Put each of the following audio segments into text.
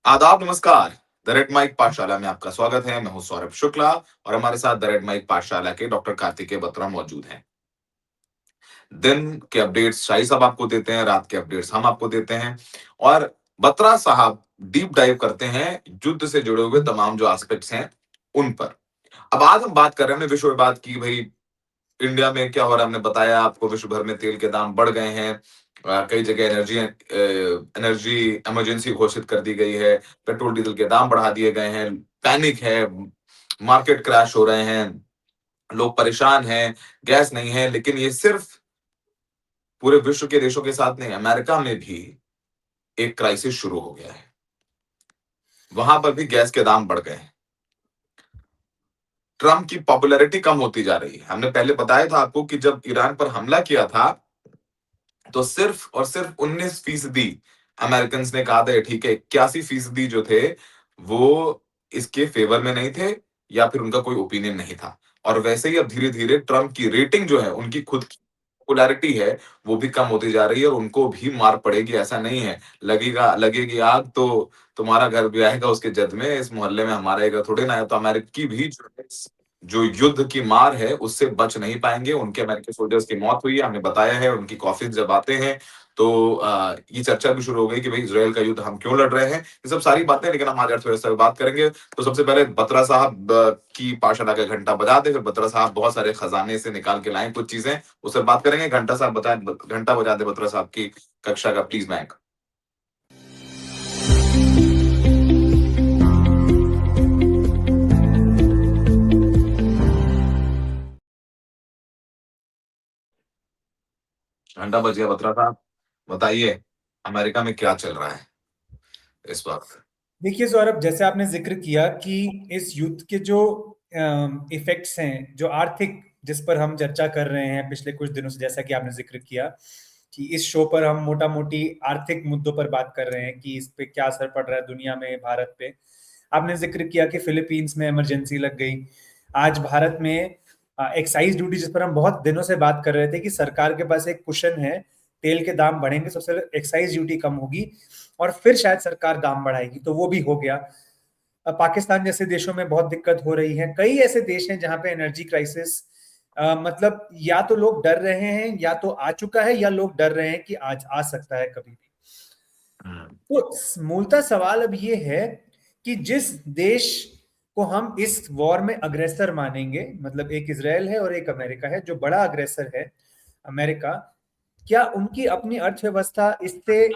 आदाब नमस्कार। The red mic पाठशाला में आपका स्वागत है। मैं हूं सौरभ शुक्ला और हमारे साथ द रेड माइक पाठशाला के डॉक्टर कार्तिकेय बत्रा मौजूद हैं। दिन के अपडेट्स शाही साहब आपको देते हैं, रात के अपडेट्स हम आपको देते हैं और बत्रा साहब डीप डाइव करते हैं युद्ध से जुड़े हुए तमाम जो एस्पेक्ट्स हैं उन पर। अब आज हम बात कर रहे हैं, हमने विश्व में बात की भाई इंडिया में क्या हो रहा है। हमने बताया आपको विश्व भर में तेल के दाम बढ़ गए हैं। कई जगह एनर्जी इमरजेंसी घोषित कर दी गई है। पेट्रोल डीजल के दाम बढ़ा दिए गए हैं। पैनिक है, मार्केट क्रैश हो रहे हैं, लोग परेशान हैं, गैस नहीं है। लेकिन ये सिर्फ पूरे विश्व के देशों के साथ नहीं, अमेरिका में भी एक क्राइसिस शुरू हो गया है। वहां पर भी गैस के दाम बढ़ गए हैं। ट्रंप की पॉपुलैरिटी कम होती जा रही है। हमने पहले बताया था आपको कि जब ईरान पर हमला किया था तो सिर्फ और सिर्फ 19% अमेरिकन ने कहा था ठीक है। 81% जो थे वो इसके फेवर में नहीं थे या फिर उनका कोई ओपिनियन नहीं था। और वैसे ही अब धीरे धीरे ट्रंप की रेटिंग जो है, उनकी खुद की पॉपुलैरिटी है, वो भी कम होती जा रही है और उनको भी मार पड़ेगी। ऐसा नहीं है लगेगा लगेगी आग तो तुम्हारा घर भी आएगा उसके जद में, इस मोहल्ले में हमारा आएगा थोड़े ना है। तो अमेरिकी भी जो युद्ध की मार है उससे बच नहीं पाएंगे। उनके अमेरिकी सोल्जर्स की मौत हुई है, हमने बताया है। उनकी कॉफिन जब आते हैं तो ये चर्चा भी शुरू हो गई कि भाई इसराइल का युद्ध हम क्यों लड़ रहे हैं। ये सब सारी बातें, लेकिन हम आज अर्थव्यवस्था पर बात करेंगे। तो सबसे पहले बत्रा साहब की पाठशाला का घंटा बजा दे। फिर बत्रा साहब बहुत सारे खजाने से निकाल के लाएं कुछ चीजें, उससे बात करेंगे। घंटा साहब बताए, घंटा बजा दे बत्रा साहब की कक्षा का प्लीज बैंक। घंटा बज गया बत्रा साहब, बताइए अमेरिका में क्या चल रहा है इस वक्त। देखिए सौरभ, जैसे आपने जिक्र किया कि इस युद्ध के जो इफेक्ट्स हैं, जो आर्थिक, जिस पर हम चर्चा कर रहे हैं पिछले कुछ दिनों से, जैसा कि आपने जिक्र किया कि इस शो पर हम मोटा मोटी आर्थिक मुद्दों पर बात कर रहे हैं कि इस पे क्या असर पड़ रहा है दुनिया में, भारत पे। आपने जिक्र किया कि फिलीपींस में इमरजेंसी लग गई। आज भारत में एक्साइज ड्यूटी, जिस पर हम बहुत दिनों से बात कर रहे थे कि सरकार के पास एक कुशन है, तेल के दाम बढ़ेंगे, सबसे पहले एक्साइज ड्यूटी कम होगी और फिर शायद सरकार दाम बढ़ाएगी, तो वो भी हो गया। पाकिस्तान जैसे देशों में बहुत दिक्कत हो रही है। कई ऐसे देश हैं जहां पे एनर्जी क्राइसिस, मतलब या तो लोग डर रहे हैं, या तो आ चुका है, या लोग डर रहे हैं कि आज आ सकता है कभी भी। तो मूलतः सवाल अब ये है कि जिस देश को हम इस वॉर में अग्रेसर मानेंगे, मतलब एक इजराइल है और एक अमेरिका है, जो बड़ा अग्रेसर है अमेरिका, क्या उनकी अपनी अर्थव्यवस्था इससे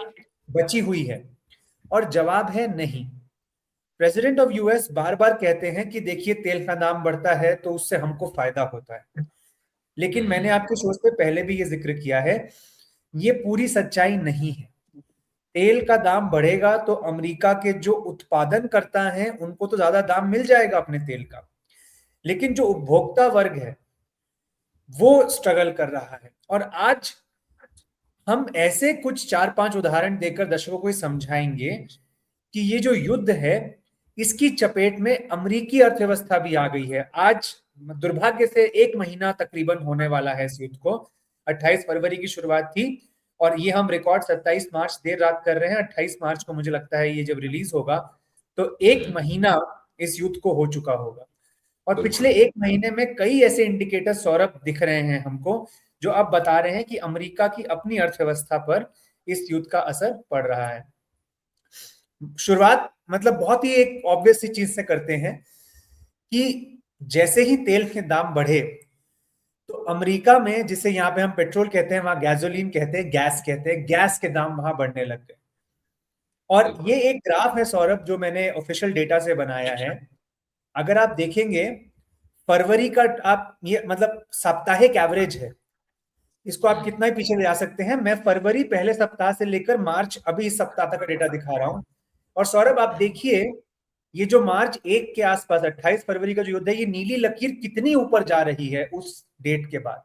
बची हुई है? और जवाब है नहीं। प्रेसिडेंट ऑफ यूएस बार बार कहते हैं कि देखिए, तेल का दाम बढ़ता है तो उससे हमको फायदा होता है, लेकिन मैंने आपके शो से पहले भी ये जिक्र किया है, ये पूरी सच्चाई नहीं है। तेल का दाम बढ़ेगा तो अमेरिका के जो उत्पादन करता है उनको तो ज्यादा दाम मिल जाएगा अपने तेल का, लेकिन जो उपभोक्ता वर्ग है वो स्ट्रगल कर रहा है। और आज हम ऐसे कुछ चार पांच उदाहरण देकर दर्शकों को समझाएंगे कि ये जो युद्ध है, इसकी चपेट में अमेरिकी अर्थव्यवस्था भी आ गई है। आज दुर्भाग्य से एक महीना तकरीबन होने वाला है इस युद्ध को। 28 फरवरी की शुरुआत थी और ये हम रिकॉर्ड 27 मार्च देर रात कर रहे हैं। 28 मार्च को मुझे लगता है ये जब रिलीज होगा तो एक महीना इस युद्ध को हो चुका होगा। और पिछले बिल्कुल। एक महीने में कई ऐसे इंडिकेटर सौरभ दिख रहे हैं हमको, जो अब बता रहे हैं कि अमेरिका की अपनी अर्थव्यवस्था पर इस युद्ध का असर पड़ रहा है। शुरुआत मतलब बहुत ही एक ऑब्वियस सी चीज से करते हैं कि जैसे ही तेल के दाम बढ़े तो अमेरिका में, जिसे यहाँ पे हम पेट्रोल कहते हैं, वहां गैसोलीन कहते हैं, गैस कहते हैं, गैस के दाम वहां बढ़ने लग गए। और ये बिल्कुल। एक ग्राफ है सौरभ, जो मैंने ऑफिशियल डेटा से बनाया है। अगर आप देखेंगे फरवरी का, आप ये मतलब साप्ताहिक एवरेज है, इसको आप कितना ही पीछे ले जा सकते हैं। मैं फरवरी पहले सप्ताह से लेकर मार्च अभी इस सप्ताह तक का डेटा दिखा रहा हूं। और सौरभ आप देखिए, ये जो मार्च 1 के आसपास 28 फरवरी का जो युद्ध है, ये नीली लकीर कितनी ऊपर जा रही है उस डेट के बाद।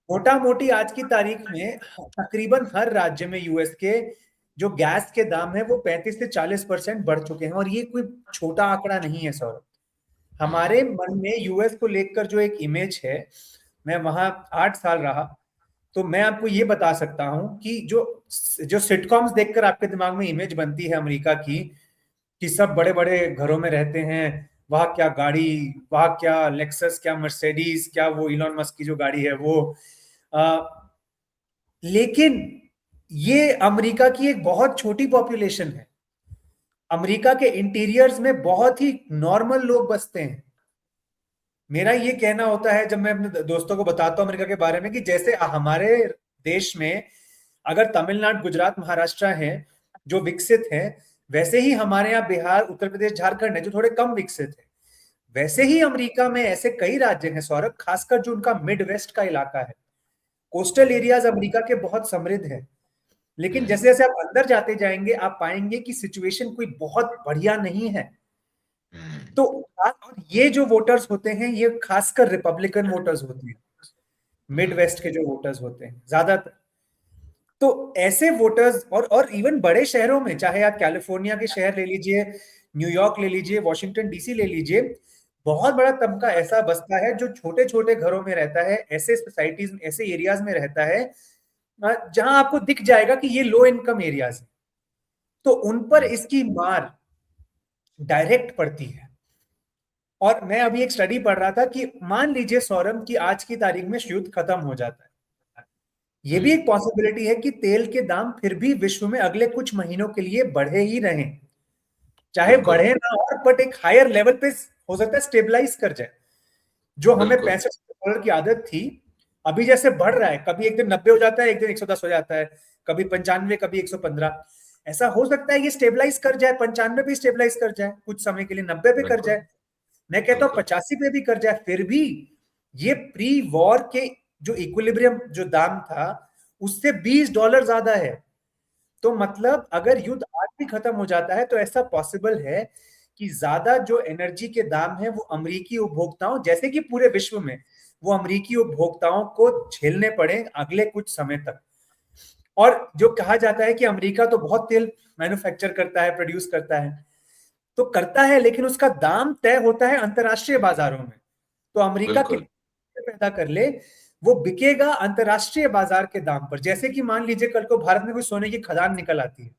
मोटा मोटी आज की तारीख में तकरीबन हर राज्य में यूएस के जो गैस के दाम है वो 35 से 40% बढ़ चुके हैं। और ये कोई छोटा आंकड़ा नहीं है सौरभ। हमारे मन में यूएस को लेकर जो एक इमेज है, मैं वहां 8 साल रहा, तो मैं आपको ये बता सकता हूं कि जो जो सिटकॉम्स देखकर आपके दिमाग में इमेज बनती है अमेरिका की, कि सब बड़े बड़े घरों में रहते हैं, वहां क्या गाड़ी, वहां क्या लेक्सस, क्या मर्सिडीज, क्या वो इलॉन मस्क की जो गाड़ी है वो, आ, लेकिन ये अमेरिका की एक बहुत छोटी पॉपुलेशन है। अमेरिका के इंटीरियर्स में बहुत ही नॉर्मल लोग बसते हैं। मेरा ये कहना होता है जब मैं अपने दोस्तों को बताता हूँ अमेरिका के बारे में, कि जैसे हमारे देश में अगर तमिलनाडु, गुजरात, महाराष्ट्र हैं जो विकसित हैं, वैसे ही हमारे यहाँ बिहार, उत्तर प्रदेश, झारखंड है जो थोड़े कम विकसित है। वैसे ही अमेरिका में ऐसे कई राज्य हैं सौरभ, खासकर जो उनका मिड वेस्ट का इलाका है। कोस्टल एरियाज अमेरिका के बहुत समृद्ध है, लेकिन जैसे जैसे आप अंदर जाते जाएंगे आप पाएंगे कि सिचुएशन कोई बहुत बढ़िया नहीं है। तो और ये जो वोटर्स होते हैं ये खासकर रिपब्लिकन वोटर्स होते हैं, मिड वेस्ट के जो वोटर्स होते हैं ज्यादातर। तो ऐसे वोटर्स, और इवन बड़े शहरों में, चाहे आप कैलिफोर्निया के शहर ले लीजिए, न्यूयॉर्क ले लीजिए, वॉशिंगटन डीसी ले लीजिए, बहुत बड़ा तबका ऐसा बसता है जो छोटे छोटे घरों में रहता है, ऐसे सोसाइटीज, ऐसे एरियाज में रहता है जहां आपको दिख जाएगा कि ये लो इनकम एरियाज है। तो उन पर इसकी मार डायरेक्ट पड़ती है। और मैं अभी एक स्टडी पढ़ रहा था कि मान लीजिए सौरभ की आज की तारीख में युद्ध खत्म हो जाता है, ये भी एक पॉसिबिलिटी है कि तेल के दाम फिर भी विश्व में अगले कुछ महीनों के लिए बढ़े ही रहें, चाहे बिल्कुल बढ़े ना, और बट एक हायर लेवल पे हो सकता है स्टेबलाइज कर जाए। जो हमें बिल्कुल 65 डॉलर की आदत थी, अभी जैसे बढ़ रहा है, कभी एक दिन 90 हो जाता है, एक दिन 110 हो जाता है, कभी 95, कभी 115, ऐसा हो सकता है ये स्टेबलाइज कर जाए, 95 पे स्टेबलाइज कर जाए कुछ समय के लिए, 90 पे कर बिल्कुल जाए, मैं कहता हूं बिल्कुल 85 पे भी कर जाए, फिर भी ये प्री वॉर के जो इक्विलिब्रियम जो दाम था उससे $20 ज्यादा है। तो मतलब अगर युद्ध आज भी खत्म हो जाता है तो ऐसा पॉसिबल है कि ज्यादा जो एनर्जी के दाम है वो अमेरिकी उपभोक्ताओं, जैसे कि पूरे विश्व में, वो अमेरिकी उपभोक्ताओं को झेलने पड़े अगले कुछ समय तक। और जो कहा जाता है कि अमेरिका तो बहुत तेल मैन्युफैक्चर करता है, प्रोड्यूस करता है, तो करता है, लेकिन उसका दाम तय होता है अंतरराष्ट्रीय बाजारों में। तो अमेरिका बिल्कुल कितने पैदा कर ले, वो बिकेगा अंतरराष्ट्रीय बाजार के दाम पर। जैसे कि मान लीजिए कल को भारत में कोई सोने की खदान निकल आती है,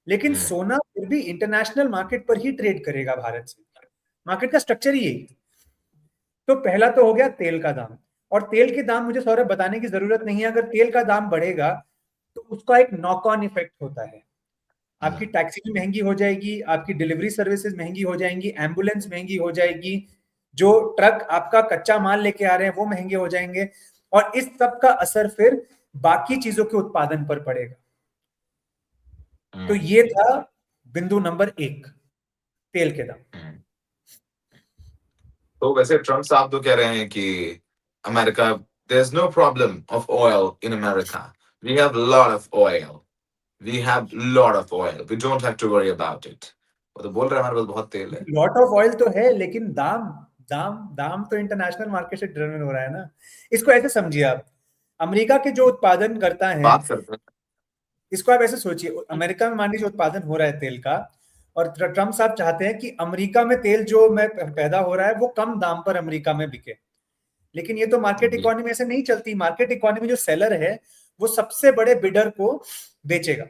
लेकिन सोना फिर भी इंटरनेशनल मार्केट पर ही ट्रेड करेगा भारत से, मार्केट का स्ट्रक्चर ही यही। तो पहला तो हो गया तेल का दाम। और तेल के दाम मुझे सौरभ बताने की जरूरत नहीं है, अगर तेल का दाम बढ़ेगा तो उसका एक नॉक ऑन इफेक्ट होता है। आपकी टैक्सी भी महंगी हो जाएगी, आपकी डिलीवरी सर्विसेज महंगी हो जाएंगी, एम्बुलेंस महंगी हो जाएगी, जो ट्रक आपका कच्चा माल लेके आ रहे हैं वो महंगे हो जाएंगे, और इस सब का असर फिर बाकी चीजों के उत्पादन पर पड़ेगा। तो ये था बिंदु नंबर 1, तेल के दाम। तो वैसे ट्रम्प साहब तो कह रहे हैं कि America, there is no problem of oil in America, we have lot of oil, we have lot of oil, we don't have to worry about it. वो तो बोल रहे हैं हमारे पास बहुत तेल है। लॉट ऑफ ऑयल तो है, लेकिन दाम दाम दाम तो इंटरनेशनल मार्केट से डिटरमिन हो रहा है ना। इसको ऐसे समझिए आप, अमेरिका के जो उत्पादन करता है, बात करते हैं। इसको आप ऐसे सोचिए, अमेरिका में मान लीजिए उत्पादन हो रहा है तेल का, और ट्रम्प साहब चाहते हैं कि अमेरिका में तेल जो में पैदा हो रहा है वो कम दाम पर अमेरिका में बिके। लेकिन ये तो मार्केट जी इकोनॉमी ऐसे नहीं चलती। मार्केट इकोनॉमी जो सेलर है वो सबसे बड़े बिडर को बेचेगा।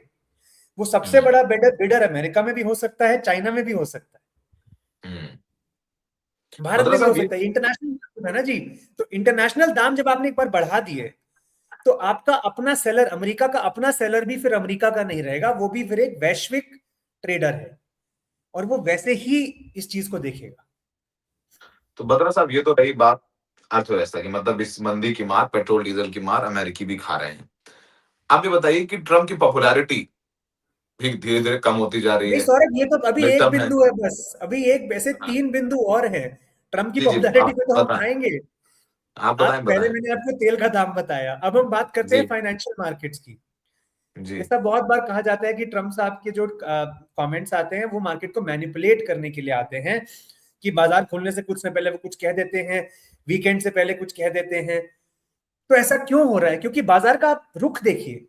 वो सबसे बड़ा बिडर बिडर अमेरिका में भी हो सकता है, चाइना में भी हो सकता है, भारत मतलब में भी हो साहब ये सकता है, इंटरनेशनल है ना जी। तो इंटरनेशनल दाम जब आपने एक बार बढ़ा दिए, तो आपका अपना सेलर, अमेरिका का अपना सेलर भी फिर अमेरिका का नहीं रहेगा, वो भी फिर एक वैश्विक ट्रेडर है, और वो वैसे ही इस चीज को देखेगा। तो बत्रा साहब ये तो रही बात अर्थव्यवस्था की, मतलब इस मंदी की मार, पेट्रोल डीजल की मार अमेरिकी भी खा रहे हैं। आप ये बताइए कि ट्रम्प की पॉपुलैरिटी भी धीरे धीरे कम होती जा रही नहीं है, सौरभ, ये तो अभी मिड एक टर्म है। बिंदु है बस, अभी एक, वैसे हाँ, 3 बिंदु और है ट्रम्प की जी जी पॉपुलैरिटी आप पे, तो हम बताएं, आएंगे। आप आप बताएं पहले, बताएं। मैंने आपको तेल का दाम बताया, अब हम बात करते हैं जी फाइनेंशियल मार्केट्स की। जी ऐसा बहुत बार कहा जाता है कि ट्रम्प साहब के जो कमेंट्स आते हैं वो मार्केट को मैनिपुलेट करने के लिए आते हैं, कि बाजार खुलने से कुछ समय पहले वो कुछ कह देते हैं, वीकेंड से पहले कुछ कह देते हैं। तो ऐसा क्यों हो रहा है? क्योंकि बाजार का आप रुख देखिए,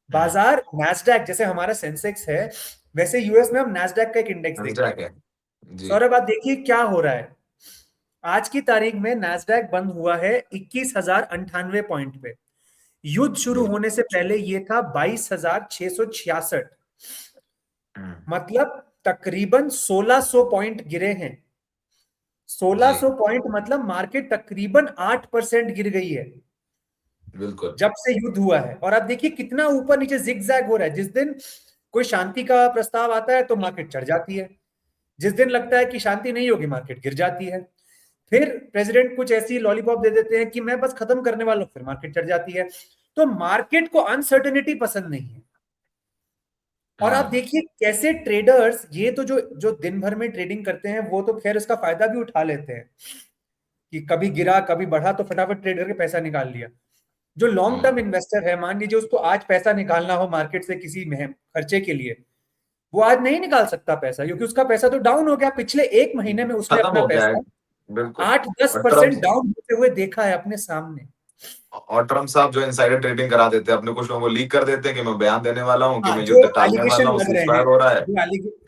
बाजार नैस्डैक जैसे हमारा सेंसेक्स है, वैसे यूएस में हम नैस्डैक का एक इंडेक्स देखते नज़दीक हैं। है। जी सौरभ आप देखिए क्या हो रहा है, आज की तारीख में नैस्डैक बंद हुआ है 21,098 पॉइंट पे, युद्ध शुरू जी। होने से पहले ये था 22,666। मतलब तकरीबन 1600 पॉइंट गिरे हैं। जी 1600 पॉइंट मतलब मार्केट तकरीबन 8% गिर गई है बिल्कुल। जब से युद्ध हुआ है। और आप देखिए कितना ऊपर नीचे जिगजैग हो रहा है। जिस दिन कोई शांति का प्रस्ताव आता है तो मार्केट चढ़ जाती है, जिस दिन लगता है कि शांति नहीं होगी मार्केट गिर जाती है। फिर प्रेसिडेंट कुछ ऐसी लॉलीपॉप दे देते हैं कि मैं बस खत्म करने वाला हूं, फिर मार्केट चढ़ जाती है। तो मार्केट को अनसर्टेनिटी पसंद नहीं है। और आप हम्म। देखिए कैसे ट्रेडर्स, ये तो जो जो दिन भर में ट्रेडिंग करते हैं वो तो खैर इसका फायदा भी उठा लेते हैं कि कभी गिरा कभी बढ़ा तो फटाफट ट्रेड करके पैसा निकाल लिया। जो लॉन्ग टर्म हम्म। इन्वेस्टर है, मान लीजिए उसको आज पैसा निकालना हो मार्केट से किसी खर्चे के लिए, वो आज नहीं निकाल सकता पैसा, क्योंकि उसका पैसा तो डाउन हो गया। पिछले एक महीने में उसने खत्म अपना हो गया है। पैसा बिल्कुल। 8-10% और डाउन होते हुए देखा है अपने सामने। ट्रम्प साहब जो इनसाइडर ट्रेडिंग करा देते हैं, अपने कुछ लोगों को लीक कर देते हैं कि मैं बयान देने वाला हूँ, कि हाँ, मैं जो युद्ध टालने वाला एलिगेशन हूँ, लग सीज रहे हैं, फायर हो रहा है। जो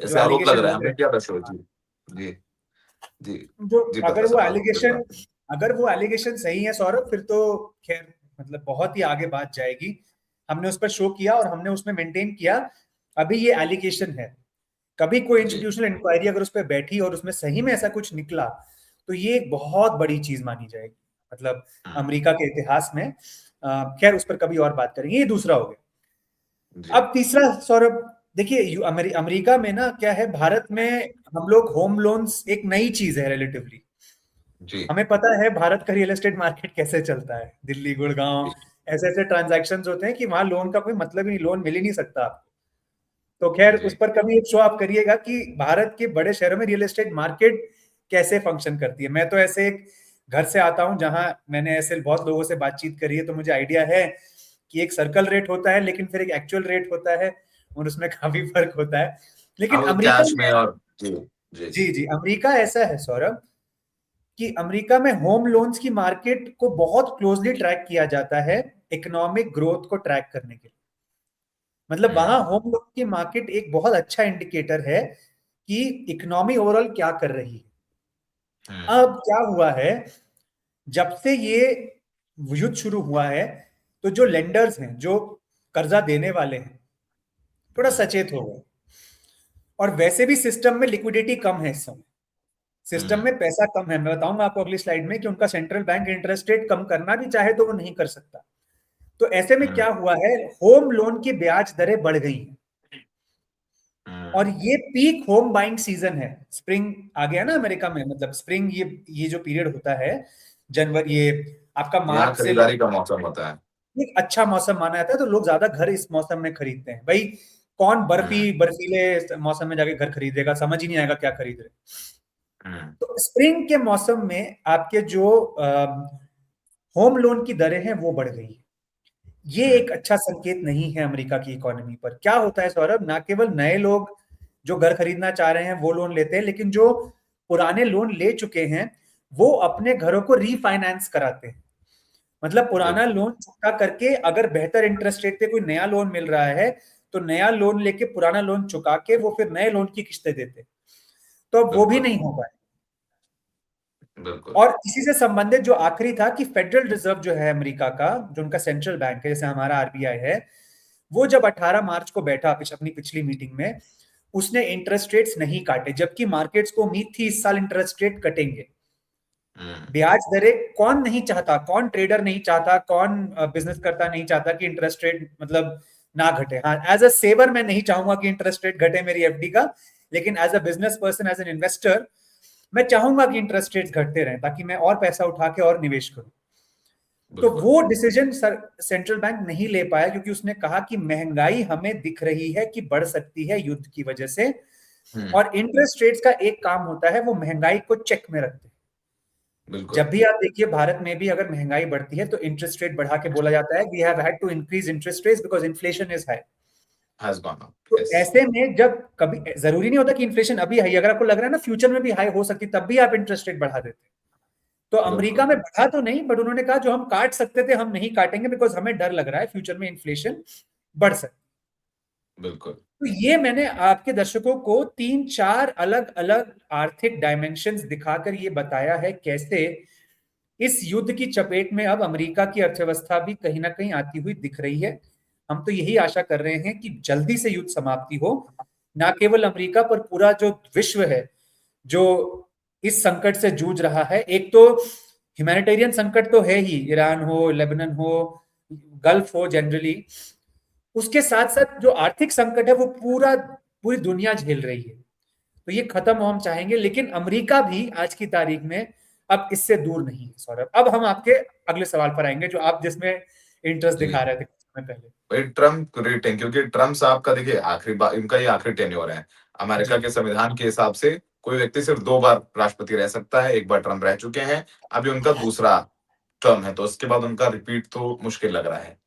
ऐसे आरोप लग एलिगेशन रहा है, लग रहे हमने किया था शो। हैं, जी। जी। जी। जो जी पता चला बिल्कुल। अगर वो एलिगेशन सही है सौरभ, फिर तो खैर मतलब बहुत ही आगे बात जाएगी। हमने उस पर शो किया और हमने उसमें मेंटेन किया। अभी ये एलिगेशन है, कभी कोई जी। इंस्टीट्यूशनल इंक्वायरी अगर उस पर बैठी और उसमें सही में ऐसा कुछ निकला तो ये एक बहुत बड़ी चीज मानी जाएगी, मतलब हम्म। अमेरिका के इतिहास में। खैर उस पर कभी और बात करेंगे, ये दूसरा हो गया। जी। अब तीसरा सौरभ, देखिए अमेरिका में ना क्या है, भारत में हम लोग होम लोन्स एक नई चीज है रिलेटिवली। जी। हमें पता है भारत का रियल एस्टेट मार्केट कैसे चलता है, दिल्ली गुड़गांव जी। ऐसे ऐसे ट्रांजैक्शन होते हैं कि वहां लोन का कोई मतलब ही नहीं, लोन मिल ही नहीं सकता आपको। तो खैर उस जी। पर कभी एक शो आप करिएगा कि भारत के बड़े शहरों में रियल एस्टेट मार्केट कैसे फंक्शन करती है। मैं तो ऐसे एक घर से आता हूं जहां मैंने ऐसे बहुत लोगों से बातचीत करी है, तो मुझे आइडिया है कि एक सर्कल रेट होता है लेकिन फिर एक एक्चुअल रेट होता है, और उसमें काफी फर्क होता है। लेकिन अब अमेरिका कैश में में, और जी। जी। जी जी, अमेरिका ऐसा है सौरभ कि अमेरिका में होम लोन्स की मार्केट को बहुत क्लोजली ट्रैक किया जाता है इकोनॉमिक ग्रोथ को ट्रैक करने के लिए। मतलब वहां हम्म। होम लोन की मार्केट एक बहुत अच्छा इंडिकेटर है कि इकोनॉमी ओवरऑल क्या कर रही है। हम्म। अब क्या हुआ है, जब से ये युद्ध शुरू हुआ है तो जो लेंडर्स हैं, जो कर्जा देने वाले हैं, थोड़ा हम्म। सचेत हो गए। और वैसे भी सिस्टम में लिक्विडिटी कम है इस समय, सिस्टम हम्म। में पैसा कम है। मैं बताऊंगा आपको अगली स्लाइड में कि उनका सेंट्रल बैंक इंटरेस्ट रेट कम करना भी चाहे तो वो नहीं कर सकता। तो ऐसे में हम्म। क्या हुआ है, होम लोन की ब्याज दरें बढ़ गई हैं। और हम्म। ये पीक होम बाइंग सीजन है, स्प्रिंग आ गया ना अमेरिका में, मतलब स्प्रिंग, ये जो पीरियड होता है जनवरी, ये आपका यहाँ मार्च से खरीदारी का मौसम होता है। एक अच्छा मौसम माना जाता है, तो लोग ज्यादा घर इस मौसम में खरीदते हैं। भाई कौन हम्म। बर्फीले मौसम में जाके घर खरीदेगा, समझ ही नहीं आएगा क्या खरीद रहे। हम्म। तो स्प्रिंग के मौसम में आपके जो होम लोन की दरें हैं वो बढ़ गई हैं। ये हम्म। एक अच्छा संकेत नहीं है अमेरिका की इकोनॉमी पर। क्या होता है सौरभ, ना केवल नए लोग जो घर खरीदना चाह रहे हैं वो लोन लेते हैं, लेकिन जो पुराने लोन ले चुके हैं वो अपने घरों को रीफाइनेंस कराते हैं। मतलब पुराना बिल्कुल। लोन चुका करके अगर बेहतर इंटरेस्ट रेट पे कोई नया लोन मिल रहा है तो नया लोन लेके पुराना लोन चुका के वो फिर नए लोन की किस्तें देते हैं। तो अब वो भी बिल्कुल। नहीं हो पाए। बिल्कुल। और इसी से संबंधित जो आखिरी था कि फेडरल रिजर्व जो है अमेरिका का, जो उनका सेंट्रल बैंक है जैसे हमारा आरबीआई है, वो जब 18 मार्च को बैठा अपनी पिछली मीटिंग में, उसने इंटरेस्ट रेट्स नहीं काटे, जबकि मार्केट्स को उम्मीद थी इस साल इंटरेस्ट रेट कटेंगे। हम्म। ब्याज दरें, कौन नहीं चाहता, कौन ट्रेडर नहीं चाहता, कौन बिजनेस करता नहीं चाहता कि इंटरेस्ट रेट मतलब ना घटे। हाँ, एज अ सेवर मैं नहीं चाहूंगा कि इंटरेस्ट रेट घटे मेरी एफडी का, लेकिन as a business person, as an investor, मैं चाहूंगा कि इंटरेस्ट रेट्स घटते रहें ताकि मैं और पैसा उठा के और निवेश करूं। तो बिल्कुल। वो डिसीजन सेंट्रल बैंक नहीं ले पाया, क्योंकि उसने कहा कि महंगाई हमें दिख रही है कि बढ़ सकती है युद्ध की वजह से, हम्म। और इंटरेस्ट रेट्स का एक काम होता है वो महंगाई को चेक में रखते हैं। बिल्कुल। जब भी आप देखिए भारत में भी अगर महंगाई बढ़ती है तो इंटरेस्ट रेट बढ़ा के बोला जाता है we have had to increase interest rates because inflation is high. Has gone up, तो यस। ऐसे में जब कभी जरूरी नहीं होता कि इन्फ्लेशन अभी हाई, अगर आपको लग रहा है ना फ्यूचर में भी हाई हो सकती तब भी आप इंटरेस्ट रेट बढ़ा देते। तो अमेरिका बिल्कुल। में बढ़ा तो नहीं, बट उन्होंने कहा जो हम काट सकते थे हम नहीं काटेंगे बिकॉज हमें डर लग रहा है फ्यूचर में इन्फ्लेशन बढ़ सकती। बिल्कुल। तो ये मैंने आपके दर्शकों को 3-4 अलग अलग आर्थिक डायमेंशंस दिखाकर ये बताया है कैसे इस युद्ध की चपेट में अब अमेरिका की अर्थव्यवस्था भी कहीं ना कहीं आती हुई दिख रही है। हम तो यही आशा कर रहे हैं कि जल्दी से युद्ध समाप्ति हो, ना केवल अमेरिका पर पूरा जो विश्व है जो इस संकट से जूझ रहा है। एक तो ह्यूमैनिटेरियन संकट तो है ही, ईरान हो, लेबनान हो, गल्फ हो जनरली, उसके साथ साथ जो आर्थिक संकट है वो पूरी दुनिया झेल रही है। तो ये खत्म हो हम चाहेंगे, लेकिन अमेरिका भी आज की तारीख में अब इससे दूर नहीं है। सौरभ, अब हम आपके अगले सवाल पर आएंगे जो आप जिसमें इंटरेस्ट जी दिखा रहे थे कुछ समय पहले। भाई, ट्रम्प रेटिंग, क्योंकि ट्रम्प साहब का देखिए आखिरी बार, इनका ये आखिरी टेन्योर है। अमेरिका जी के संविधान के हिसाब से कोई व्यक्ति सिर्फ 2 बार राष्ट्रपति रह सकता है, एक बार ट्रम्प रह चुके हैं, अभी उनका दूसरा टर्म है, तो उसके बाद उनका रिपीट तो मुश्किल लग रहा है।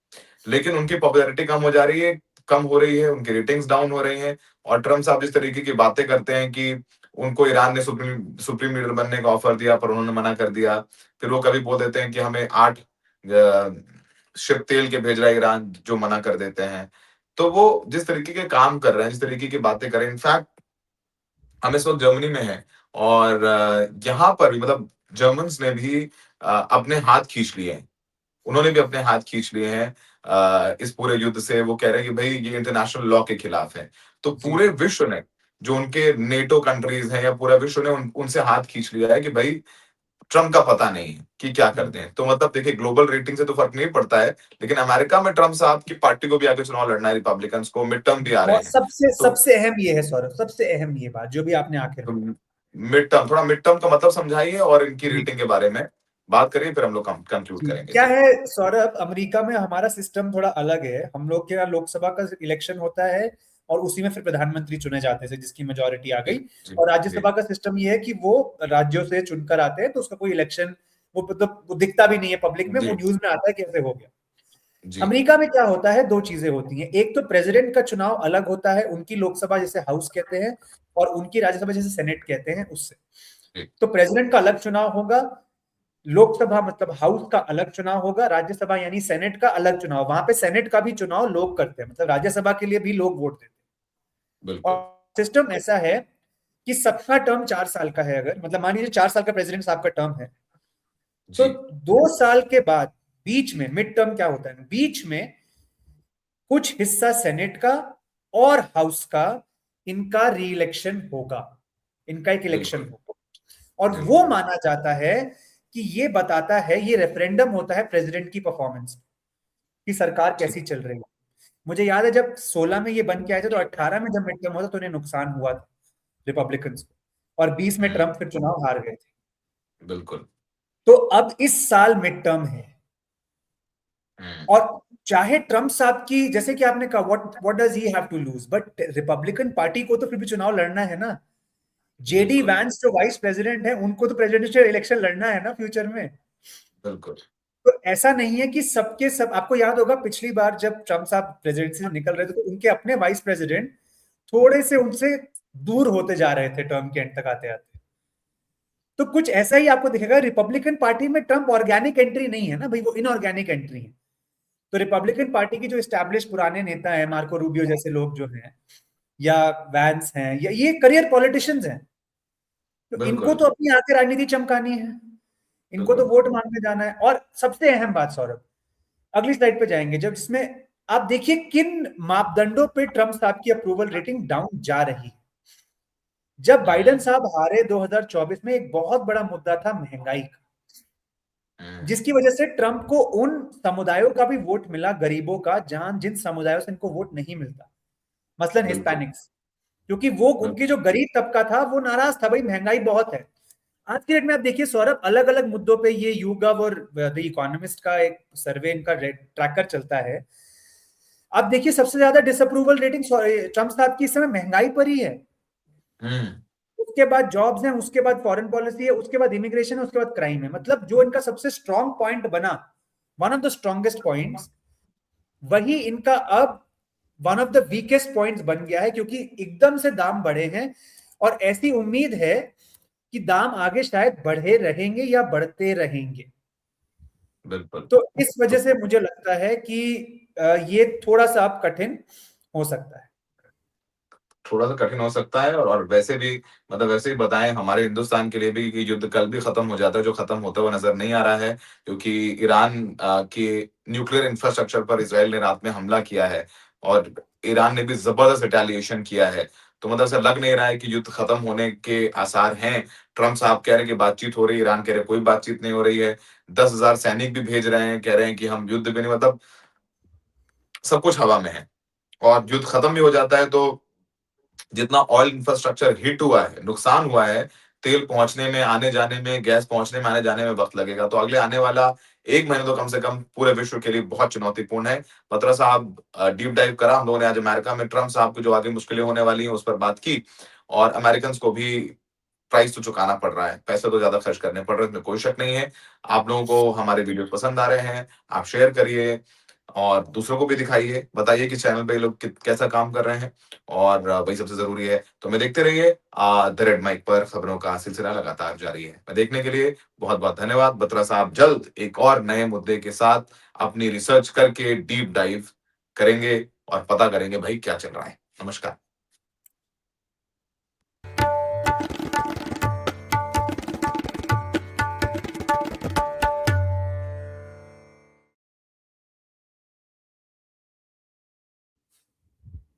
लेकिन उनकी पॉपुलैरिटी कम हो जा रही है, कम हो रही है, उनकी रेटिंग्स डाउन हो रही हैं। और ट्रम्प साहब जिस तरीके की बातें करते हैं कि उनको ईरान ने सुप्रीम सुप्रीम लीडर बनने का ऑफर दिया पर उन्होंने मना कर दिया, फिर वो कभी बोल देते हैं कि हमें 8 शिप तेल के भेज रहा है ईरान, जो मना कर देते हैं। तो वो जिस तरीके के काम कर रहे हैं, जिस तरीके की बातें कर रहे हैं, इनफैक्ट हम इस वक्त जर्मनी में हैं और यहाँ पर भी मतलब जर्मन्स ने भी अपने हाथ खींच लिए हैं। उन्होंने भी अपने हाथ खींच लिए हैं इस पूरे युद्ध से। वो कह रहे हैं कि भाई ये इंटरनेशनल लॉ के खिलाफ है। तो जी पूरे विश्व ने, जो उनके नेटो कंट्रीज हैं या पूरा विश्व ने उनसे हाथ खींच लिया है कि भाई ट्रम्प का पता नहीं है कि क्या करते हैं। तो मतलब देखिए, ग्लोबल रेटिंग से तो फर्क नहीं पड़ता है, लेकिन अमेरिका में ट्रम्प साहब की पार्टी को भी आगे चुनाव लड़ना है, रिपब्लिकन्स को मिड टर्म भी आ रहे और हैं। सबसे तो सबसे अहम ये है सौरभ, सबसे अहम ये बात जो भी आपने आखिर में कहा। मिड टर्म का मतलब समझाइए और इनकी जी रेटिंग के बारे में बात करिए, फिर हम लोग कंक्लूड जी, करेंगे। क्या जी है सौरभ, अमेरिका में हमारा सिस्टम थोड़ा अलग है। हम लोग के यहाँ लोकसभा का इलेक्शन होता है और उसी में फिर प्रधानमंत्री चुने जाते हैं जिसकी मेजोरिटी आ जी गई। जी और जी राज्यसभा का सिस्टम ये है कि वो राज्यों से चुनकर आते हैं, तो उसका कोई इलेक्शन वो मतलब वो दिखता भी नहीं है पब्लिक में, जी वो न्यूज में आता है कैसे हो गया। जी अमेरिका में क्या होता है, दो चीजें होती हैं। एक तो प्रेसिडेंट का चुनाव अलग होता है, उनकी लोकसभा जिसे हाउस कहते हैं और उनकी राज्यसभा जिसे सेनेट कहते हैं उससे। जी तो प्रेसिडेंट का अलग चुनाव होगा, लोकसभा मतलब हाउस का अलग चुनाव होगा, राज्यसभा यानी सेनेट का अलग चुनाव। वहां पे सेनेट का भी चुनाव लोग करते हैं, मतलब राज्यसभा के लिए भी लोग वोट देते हैं। बिल्कुल। और सिस्टम ऐसा है कि सबका टर्म 4 साल का है। अगर मतलब मान लीजिए 4 साल का प्रेसिडेंट साहब का टर्म है, तो जी 2 साल के बाद बीच में मिड टर्म क्या होता है, बीच में कुछ हिस्सा सेनेट का और हाउस का इनका री इलेक्शन होगा, इनका एक इलेक्शन बिल्कुल। होगा। और जी वो माना जाता है कि ये बताता है, ये रेफरेंडम होता है प्रेसिडेंट की परफॉर्मेंस की, सरकार जी कैसी चल रही है। मुझे याद है जब 16 में ये बन के आए थे तो 18 में जब मिड टर्म हुआ था तो उन्हें नुकसान हुआ था रिपब्लिकन्स को, और 20 में हम्म, ट्रम्प फिर चुनाव हार गए थे। बिल्कुल। तो अब इस साल मिड टर्म है हम्म, और चाहे ट्रम्प साहब की, जैसे कि आपने कहा what what does he have to lose, but Republican party को तो फिर भी चुनाव लड़ना है ना। जेडी बिल्कुल वैंस जो वाइस प्रेसिडेंट है उनको तो प्रेसिडेंशियल इलेक्शन लड़ना है ना फ्यूचर में। बिल्कुल। तो ऐसा नहीं है कि सबके सब, आपको याद होगा पिछली बार जब ट्रम्प साहब प्रेसिडेंसी से निकल रहे थे तो उनके अपने वाइस प्रेसिडेंट थोड़े से उनसे दूर होते जा रहे थे टर्म के एंड तक आते आते। तो कुछ ऐसा ही आपको दिखेगा रिपब्लिकन पार्टी में। ट्रम्प ऑर्गेनिक एंट्री नहीं है ना भाई, वो इनऑर्गेनिक एंट्री है। तो रिपब्लिकन पार्टी की जो स्टैब्लिश पुराने नेता हैं, मार्को रूबियो जैसे लोग जो हैं, या वैंस हैं, या ये करियर पॉलिटिशियंस हैं, तो इनको बिल्कुल। तो अपनी आके राजनीति चमकानी है, इनको तो बिल्कुल। वोट मांगने जाना है। और सबसे अहम बात सौरभ, अगली स्लाइड पे जाएंगे जब, जिसमें आप देखिए किन मापदंडों पे ट्रम्प साहब की अप्रूवल रेटिंग डाउन जा रही है। जब बाइडेन हम्म, साहब हारे 2024 में, एक बहुत बड़ा मुद्दा था महंगाई का, हम्म, जिसकी वजह से ट्रंप को उन समुदायों का भी वोट मिला, गरीबों का, जहां जिन समुदायों से इनको वोट नहीं मिलता, मसलन बिल्कुल। हिस्पैनिक्स। क्योंकि वो उनकी बिल्कुल। जो गरीब तबका था वो नाराज था, भाई महंगाई बहुत है। आज की डेट में आप देखिए सौरभ, अलग अलग मुद्दों पे ये यूगव और द इकोनॉमिस्ट का एक सर्वे, इनका ट्रैकर चलता है। आप देखिए सबसे ज्यादा डिसअप्रूवल रेटिंग ट्रम्प साहब की इस समय महंगाई पर ही है, हम्म, उसके बाद जॉब्स हैं, उसके बाद फॉरेन पॉलिसी है, उसके बाद इमिग्रेशन है, उसके बाद क्राइम है। मतलब जो इनका सबसे स्ट्रॉन्ग पॉइंट बना, one of the strongest points, वही इनका अब one of the weakest points बन गया है, क्योंकि एकदम से दाम बढ़े हैं। और ऐसी उम्मीद है कि दाम आगे शायद बढ़े रहेंगे या बढ़ते रहेंगे। बिल्कुल। तो इस वजह तो से मुझे लगता है कि ये थोड़ा सा अब कठिन हो सकता है। थोड़ा-सा कठिन हो सकता है और वैसे भी मतलब वैसे ही बताएँ हमारे हिंदुस्तान के लिए भी कि युद्ध कल भी खत्म हो जाता है, जो खत्म होता हुआ नज़र नहीं आ रहा है, क्योंकि ईरान के न्यूक्लियर इंफ्रास्ट्रक्चर पर इज़राइल ने रात में हमला किया है और ईरान ने भी ज़बरदस्त रिटेलिएशन किया है। तो मतलब ऐसा लग नहीं रहा है कि युद्ध खत्म होने के आसार हैं। ट्रम्प साहब कह रहे हैं कि बातचीत हो रही है, ईरान कह रहे हैं कोई बातचीत नहीं हो रही है। 10,000 सैनिक भी भेज रहे हैं, कह रहे हैं कि हम युद्ध भी नहीं मतलब सब कुछ हवा में है और युद्ध खत्म भी हो जाता है तो जितना ऑयल इंफ्रास्ट्रक्चर हिट हुआ है, नुकसान हुआ है, तेल पहुँचने में, आने-जाने में, गैस पहुँचने में, आने-जाने में वक़्त लगेगा। तो अगले आने वाला 1 महीना तो कम से कम पूरे विश्व के लिए बहुत चुनौतीपूर्ण है। बत्रा साहब डीप डाइव करा हम लोगों ने आज अमेरिका में ट्रम्प साहब को जो आगे मुश्किलें होने वाली हैं, उस पर बात की और अमेरिकन्स को भी प्राइस तो चुकाना पड़ रहा है। पैसे तो ज़्यादा खर्च करने पड़ रहे हैं, इसमें कोई शक नहीं है। आप लोगों को हमारे वीडियो पसंद आ रहे हैं, आप शेयर करिए और दूसरों को भी दिखाइए। बताइए कि चैनल पे ये लोग कित कैसा काम कर रहे हैं और वही सबसे ज़रूरी है। तो हमें देखते रहिए द रेड माइक पर खबरों का सिलसिला लगातार जारी है। मैं देखने के लिए बहुत-बहुत धन्यवाद। बत्रा साहब जल्द एक और नए मुद्दे के साथ अपनी रिसर्च करके डीप डाइव करेंगे और पता करेंगे भाई क्या चल रहा है। नमस्कार।